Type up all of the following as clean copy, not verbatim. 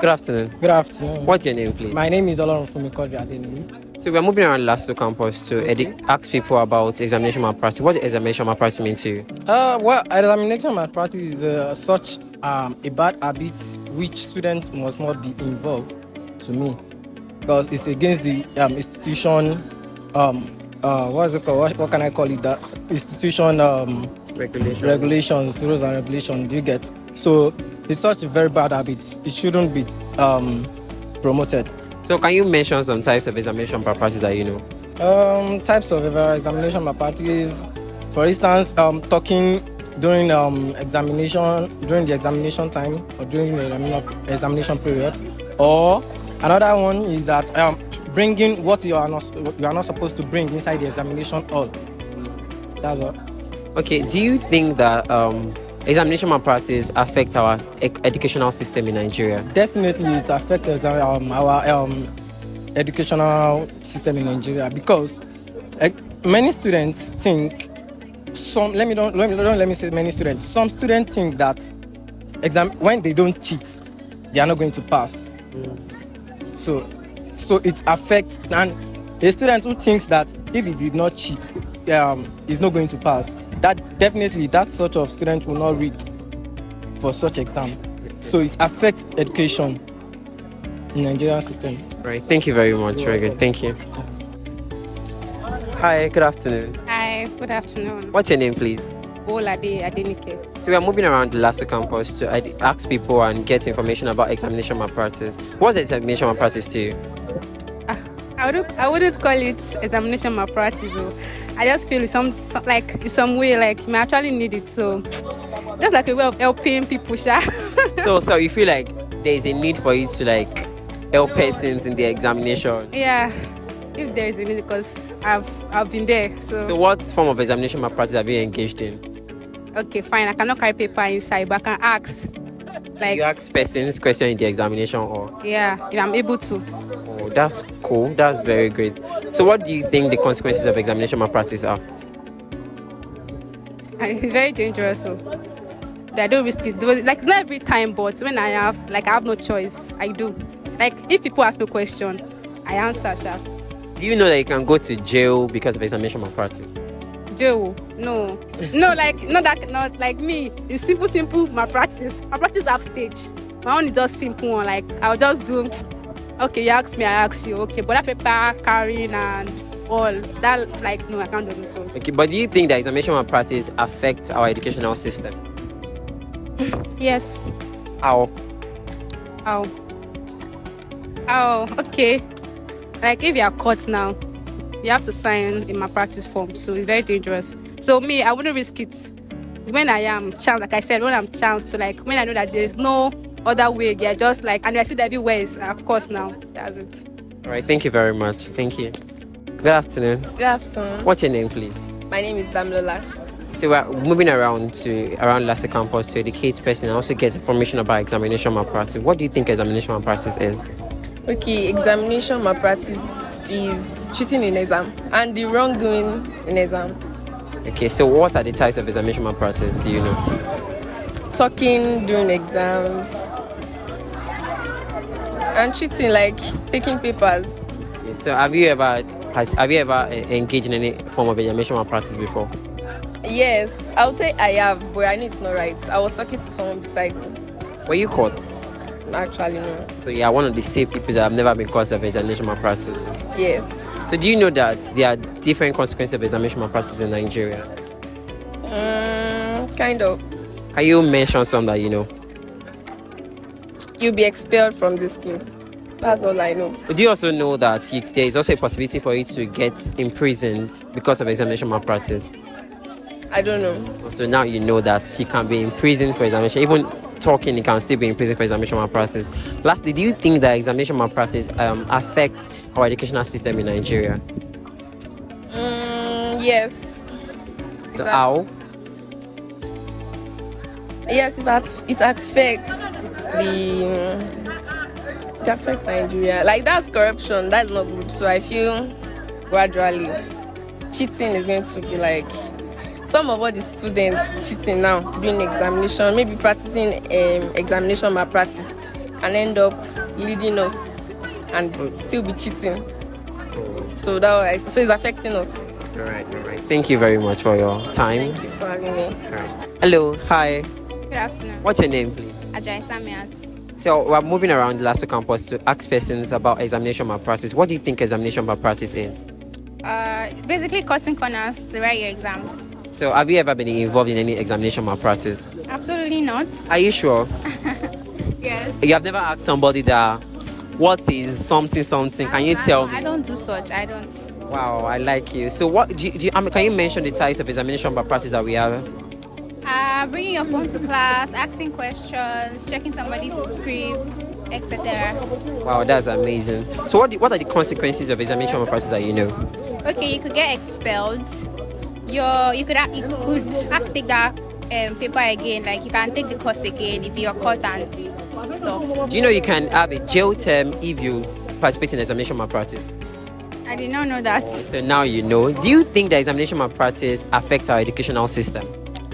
Good afternoon. Good afternoon. What's your name, please? My name is Olorunfunmi Adeniyi. So we're moving around Lasso campus to ask people about examination malpractice. What does examination malpractice mean to you? Well, examination malpractice is such a bad habit which students must not be involved. To me, because it's against the institution. What is it called? What can I call it? That institution regulations, rules and regulations. Do you get? So it's such a very bad habit. It shouldn't be promoted. So can you mention some types of examination malpractice that you know? Types of examination malpractice, for instance, talking during the examination time or during the examination period, or another one is that bringing what you are not supposed to bring inside the examination hall. That's all. Okay. Do you think that examination malpractice affect our educational system in Nigeria? Definitely, it affects our educational system in Nigeria because many students think let me say many students. Some students think that when they don't cheat, they are not going to pass. So it affects, and a student who thinks that if he did not cheat, is not going to pass. That sort of student will not read for such exam. So it affects education in Nigerian system. Right. Thank you very much. Very good. Thank you. Hi. Good afternoon. Hi. Good afternoon. What's your name, please? Olade Adenike. So we are moving around the Lasso campus to ask people and get information about examination malpractice. What's examination malpractice to you? I wouldn't call it examination malpractice. I just feel it's some way like you may actually need it. So just like a way of helping people. So you feel like there is a need for you to like help persons in the examination? Yeah, if there is a need, because I've been there. So what form of examination malpractice have you engaged in? Okay, fine. I cannot carry paper inside, but I can ask. Like you ask persons question in the examination or? Yeah, if I'm able to. Oh, that's cool. That's very great. So what do you think the consequences of examination malpractice are? It's very dangerous. So I don't risk it. Like it's not every time, but when I have no choice, I do. Like if people ask me a question, I answer. Do you know that you can go to jail because of examination malpractice? Jail? No, not like me. It's simple malpractice. Malpractice have stage. My own is just simple one. Like I'll just do. Okay, you ask me, I ask you. Okay, but that paper carrying and all that, like no, I can't do this. Okay, but do you think that examination malpractice affects our educational system? Yes. How? Okay. Like if you are caught now, you have to sign in malpractice form, so it's very dangerous. So me, I wouldn't risk it. When I am chance, like I said, when I'm chance to like when I know that there's no other way, yeah, just like, and I see that everywhere is, of course, now that's it. All right, thank you very much. Thank you. Good afternoon. Good afternoon. What's your name, please? My name is Damilola. So we're moving around Lasso campus to educate person and also get information about examination malpractice. What do you think examination malpractice is? Okay, examination malpractice is cheating in exam and the wrongdoing in exam. Okay, so what are the types of examination malpractice? Do you know? Talking during exams and cheating, like taking papers. Okay, so have you ever engaged in any form of examination malpractice before? Yes, I would say I have, but I know it's not right. I was talking to someone beside me. Were you caught? Actually, no. So you are one of the safe people that have never been caught of examination malpractice? Yes. So do you know that there are different consequences of examination malpractice in Nigeria? Kind of. Can you mention some that you know? You'll be expelled from the school. That's all I know. Do you also know that there is also a possibility for you to get imprisoned because of examination malpractice? I don't know. So now you know that you can be imprisoned for examination. Even talking, you can still be imprisoned for examination malpractice. Lastly, do you think that examination malpractice affect our educational system in Nigeria? Yes. So how? Yes, it affects Nigeria. Like that's corruption. That's not good. So I feel gradually cheating is going to be like some of all the students cheating now doing examination, maybe practicing examination malpractice and end up leading us and still be cheating. So so it's affecting us. All right. Thank you very much for your time. Thank you for having me. All right. Hello, hi. Good afternoon. What's your name, please? Ajay Samiat. So we're moving around Lasso campus to ask persons about examination malpractice. What do you think examination malpractice is? Basically cutting corners to write your exams. So have you ever been involved in any examination malpractice? Absolutely not. Are you sure? Yes. You have never asked somebody that, what is something? Can you tell me? I don't do such. I don't. Wow, I like you. So what can you mention the types of examination malpractice that we have? Bringing your phone to class, asking questions, checking somebody's script, etc. Wow, that's amazing. So what are the consequences of examination malpractice that you know? Okay, you could get expelled. You could have to take that paper again. Like you can take the course again if you're caught and stuff. Do you know you can have a jail term if you participate in examination malpractice? I did not know that. So now you know. Do you think the examination malpractice affects our educational system?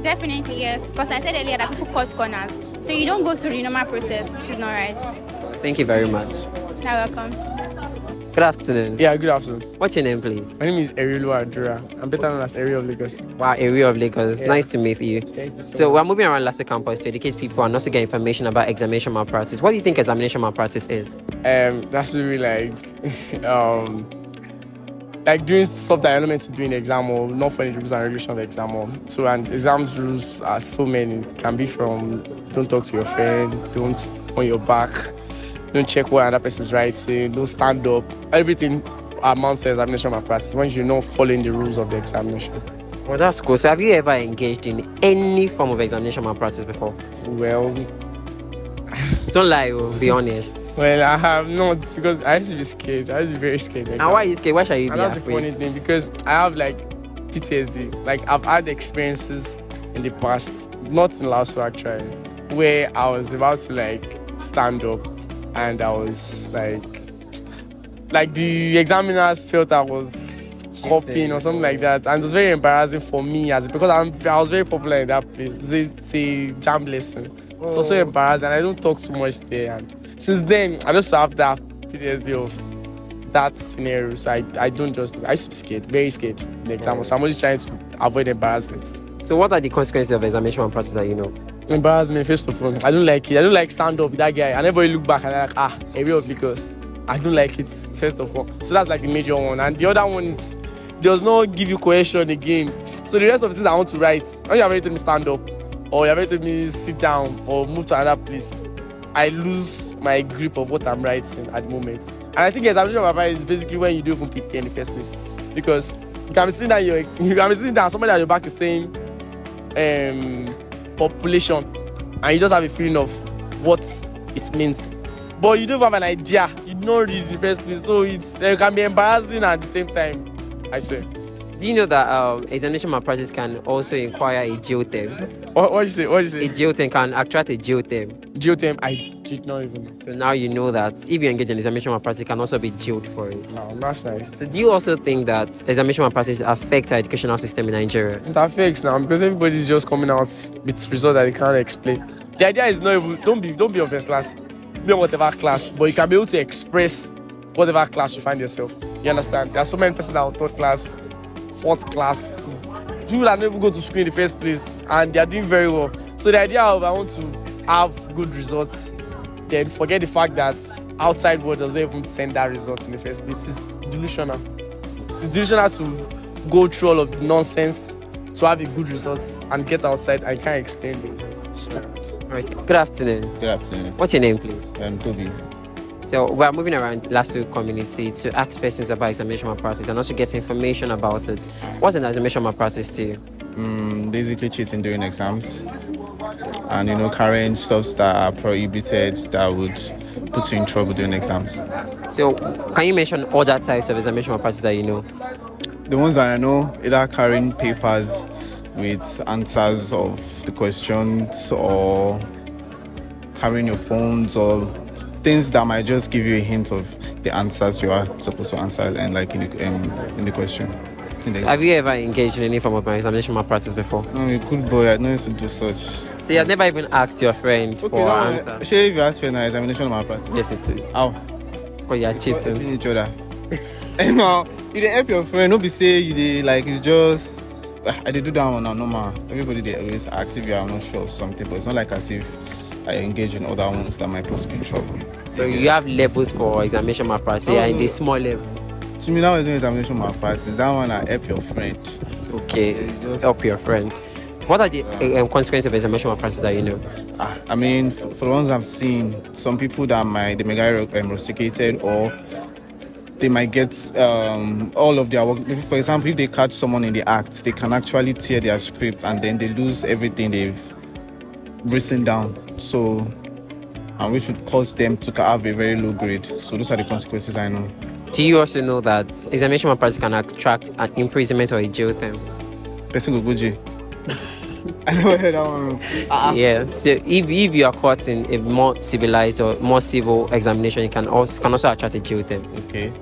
Definitely yes, because I said earlier that people cut corners, so you don't go through the normal process, which is not right. Thank you very much. You're welcome. Good afternoon. Yeah, good afternoon. What's your name, please? My name is Eriolu Adura. I'm better known as Eri of Lagos. Wow, area of Lagos. Yeah. Nice to meet you. Thank you So we're moving around Lasso campus to educate people and also get information about examination malpractice. What do you think examination malpractice is? That's really like doing stuff that you're not meant to do in the exam or not following the rules and regulations of the exam. So, and exams rules are so many. It can be from don't talk to your friend, don't on your back, don't check what another person's writing, don't stand up. Everything amounts to examination malpractice when you're not following the rules of the examination. Well, that's cool. So have you ever engaged in any form of examination malpractice before? Well, Don't lie, be honest. well, I have not because I used to be scared. I used to be very scared. And why are you scared? Why should you And be that's the funny afraid? thing because I have like PTSD. Like I've had experiences in the past, not in Lasso actually, where I was about to like stand up and I was like the examiners felt I was copying or something like that, and it was very embarrassing for me because I was very popular in that place. It's a jam lesson. It's also embarrassing. I don't talk too much there, and since then I just have that PTSD of that scenario. So I don't just. I used to be scared, very scared in the exam. So I'm only trying to avoid embarrassment. So what are the consequences of examination malpractice that you know? Embarrassment, first of all, I don't like it. I don't like stand up with that guy. And everybody look back and they're like, a real because I don't like it, first of all. So that's like the major one. And the other one is does not give you question again. So the rest of the things I want to write, when you're ready to me stand up, or you're ready to me sit down, or move to another place, I lose my grip of what I'm writing at the moment. And I think examination malpractice is basically when you do even prepare in the first place. Because you can be sitting down, somebody at your back is saying population, and you just have a feeling of what it means. But you don't have an idea. You don't read the first place. So it can be embarrassing at the same time. I swear. Do you know that examination malpractice can also require a jail term? What did you say? A jail term can attract a jail term. Geotherm, I did not even know. So now you know that if you engage in examination malpractice, you can also be jailed for it. No, that's nice. So do you also think that examination malpractice affects our educational system in Nigeria? It affects now because everybody's just coming out with results that they can't explain. The idea is not even, don't be on first class, be on whatever class, but you can be able to express whatever class you find yourself. You understand? There are so many persons that are third class, fourth class, people that never go to school in the first place, and they are doing very well. So the idea of I want to have good results, then forget the fact that outside world doesn't even send that result in the first place. It's delusional. It's delusional to go through all of the nonsense to have a good result and get outside and can't explain the results. It's stupid. All right. Good afternoon. Good afternoon. What's your name, please? Toby. So we're moving around Lasso community to ask persons about examination malpractice and also get information about it. What's an examination malpractice to you? Basically cheating during exams and, carrying stuff that are prohibited that would put you in trouble during exams. So can you mention other types of examination malpractice that you know? The ones that I know, either carrying papers with answers of the questions or carrying your phones or things that might just give you a hint of the answers you are supposed to answer and like in the question. So have you ever engaged in any form of examination malpractice before? No, I'm a good boy. I don't used to do such. So you have never even asked your friend Okay, for an answer? Sure, if you ask for an examination malpractice. Yes, it is. How? Because you are cheating. Helping each other. And now, you dey help your friend. Don't be say you dey like you just. I dey do that one now, normal. Everybody they always ask if you are not sure of something, but it's not like as if I engage in other ones that might put me in trouble. So you have levels for examination malpractice. You are in the small level. To me, that was doing examination malpractice. That one, I help your friend. Okay, help your friend. What are the consequences of examination malpractice that you know? I mean, for the ones I've seen, some people that they may get rusticated or they might get all of their work. For example, if they catch someone in the act, they can actually tear their script and then they lose everything they've written down. So, and which would cause them to have a very low grade. So those are the consequences I know. Do you also know that examination malpractice can attract an imprisonment or a jail term? Person go jail. I never heard that one. Yes. So if you are caught in a more civilized or more civil examination, it can also attract a jail term. Okay,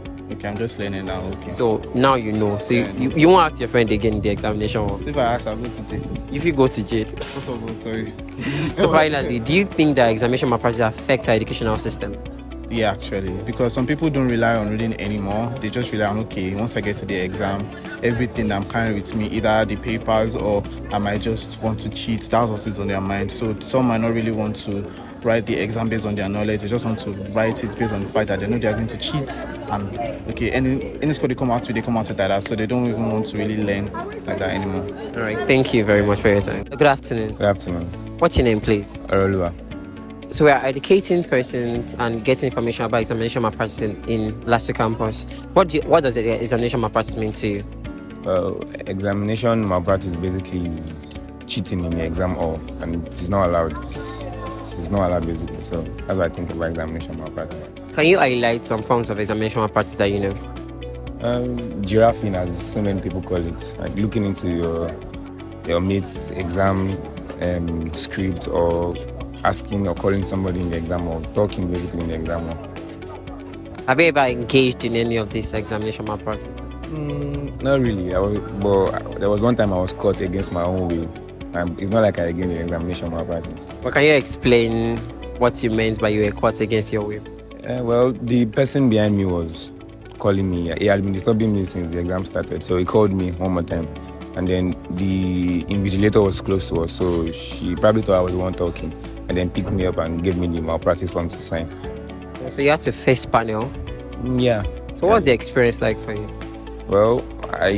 I'm just learning now. Okay. So now you know. So you won't ask your friend again in the examination hall. So if I ask, I'll go to jail. If you go to jail. First of all, sorry. So finally, do you think that examination malpractice affects our educational system? Yeah, actually, because some people don't rely on reading anymore. They just rely on, okay, once I get to the exam, everything that I'm carrying with me, either the papers or I might just want to cheat. That's what's on their mind. So some might not really want to write the exam based on their knowledge. They just want to write it based on the fact that they know they're going to cheat. And okay, any score they come out with like that. So they don't even want to really learn like that anymore. All right. Thank you very much for your time. Good afternoon. Good afternoon. What's your name, please? Arolua. So we are educating persons and getting information about examination malpractice in Lasso campus. What does the examination malpractice mean to you? Well, examination malpractice basically is cheating in the exam hall, and it is not allowed. It is not allowed basically. So that's what I think about examination malpractice. Can you highlight some forms of examination malpractice that you know? Giraffing, as so many people call it, like looking into your mate's exam script, or asking or calling somebody in the exam, or talking basically in the exam hall. Have you ever engaged in any of these examination malpractice? Not really. But there was one time I was caught against my own will. It's not like I again in examination malpractice. But can you explain what you meant by you were caught against your will? Well, the person behind me was calling me. He had been disturbing me since the exam started. So he called me one more time. And then the invigilator was close to us. So she probably thought I was the one talking. And then picked me up and gave me the malpractice form to sign. So you had to face panel? Yeah. So what's the experience like for you? Well, I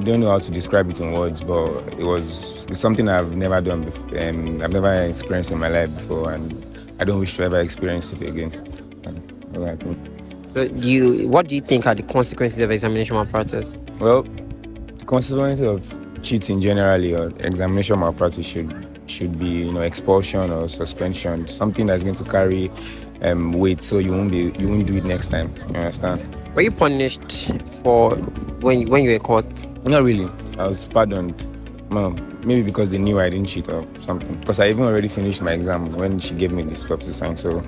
don't know how to describe it in words, but it's something I've never done before, and I've never experienced in my life before, and I don't wish to ever experience it again. So what do you think are the consequences of examination malpractice? Well, the consequences of cheating generally or examination malpractice should be expulsion or suspension, something that's going to carry weight, so you won't do it next time. You understand? Were you punished for when you were caught? Not really. I was pardoned. Maybe because they knew I didn't cheat or something. Because I even already finished my exam when she gave me this stuff to sign, so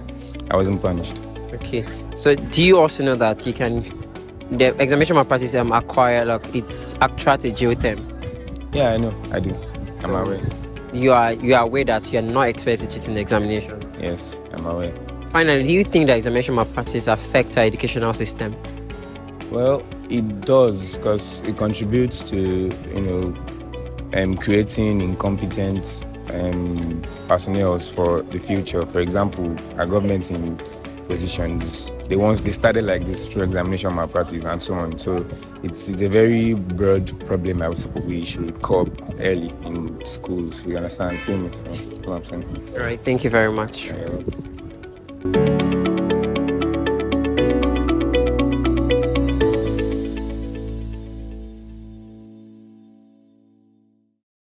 I wasn't punished. Okay. So do you also know that the examination malpractice acquire, like, it's attract a jail term? Yeah, I know. I do. I'm aware. You are aware that you are not expected to cheat in the examination? Yes, I'm aware. Finally, do you think that examination malpractice affects our educational system? Well, it does, because it contributes to creating incompetent personnel for the future. For example, our government in positions, they started like this through examination malpractice and so on. So it's a very broad problem I suppose we should curb early in schools. You understand? Feel me? So, that's what I'm saying. All right. Thank you very much.